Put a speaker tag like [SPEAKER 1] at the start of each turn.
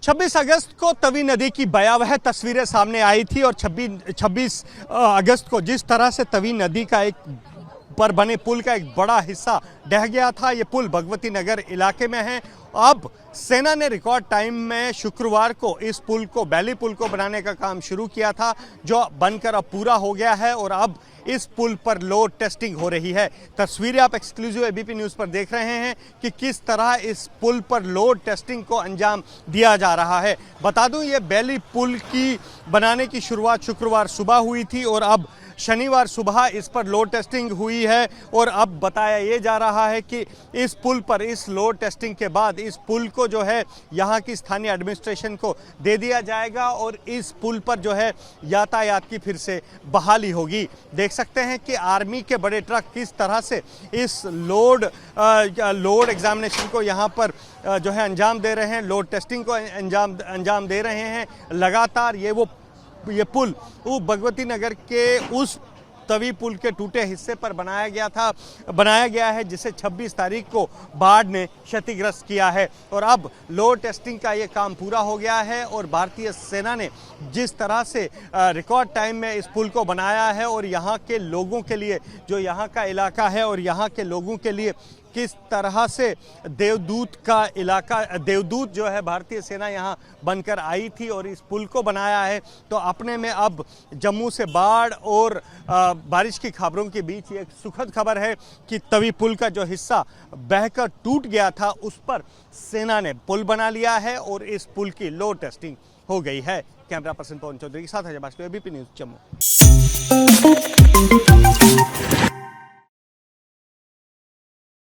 [SPEAKER 1] 26 अगस्त को तवी नदी की भयावह तस्वीरें सामने आई थी और 26 अगस्त को जिस तरह से तवी नदी का एक पर बने पुल का एक बड़ा हिस्सा ढह गया था। ये पुल भगवती नगर इलाके में है। अब सेना ने रिकॉर्ड टाइम में शुक्रवार को इस पुल को बैली पुल को बनाने का काम शुरू किया था, जो बनकर अब पूरा हो गया है और अब इस पुल पर लोड टेस्टिंग हो रही है। तस्वीरें आप एक्सक्लूसिव एबीपी न्यूज़ पर देख रहे हैं कि किस तरह इस पुल पर लोड टेस्टिंग को अंजाम दिया जा रहा है। बता दूं, ये बैली पुल की बनाने की शुरुआत शुक्रवार सुबह हुई थी और अब शनिवार सुबह इस पर लोड टेस्टिंग हुई है और अब बताया ये जा रहा है कि इस पुल पर इस लोड टेस्टिंग के बाद इस पुल को जो है यहाँ की स्थानीय एडमिनिस्ट्रेशन को दे दिया जाएगा और इस पुल पर जो है यातायात की फिर से बहाली होगी। देख सकते हैं कि आर्मी के बड़े ट्रक किस तरह से इस लोड एग्जामिनेशन को यहाँ पर जो है अंजाम दे रहे हैं, लोड टेस्टिंग को अंजाम दे रहे हैं लगातार। ये पुल वो भगवती नगर के उस तवी पुल के टूटे हिस्से पर बनाया गया है जिसे 26 तारीख को बाढ़ ने क्षतिग्रस्त किया है और अब लोड टेस्टिंग का ये काम पूरा हो गया है और भारतीय सेना ने जिस तरह से रिकॉर्ड टाइम में इस पुल को बनाया है और यहाँ के लोगों के लिए, जो यहाँ का इलाका है और यहाँ के लोगों के लिए किस तरह से देवदूत जो है भारतीय सेना यहाँ बनकर आई थी और इस पुल को बनाया है, तो अपने में अब जम्मू से बाढ़ और बारिश की खबरों के बीच एक सुखद खबर है कि तवी पुल का जो हिस्सा बहकर टूट गया था उस पर सेना ने पुल बना लिया है और इस पुल की लोड टेस्टिंग हो गई है। कैमरा पर्सन पवन चौधरी के साथ अजय बास्को, एबीपी न्यूज़ जम्मू।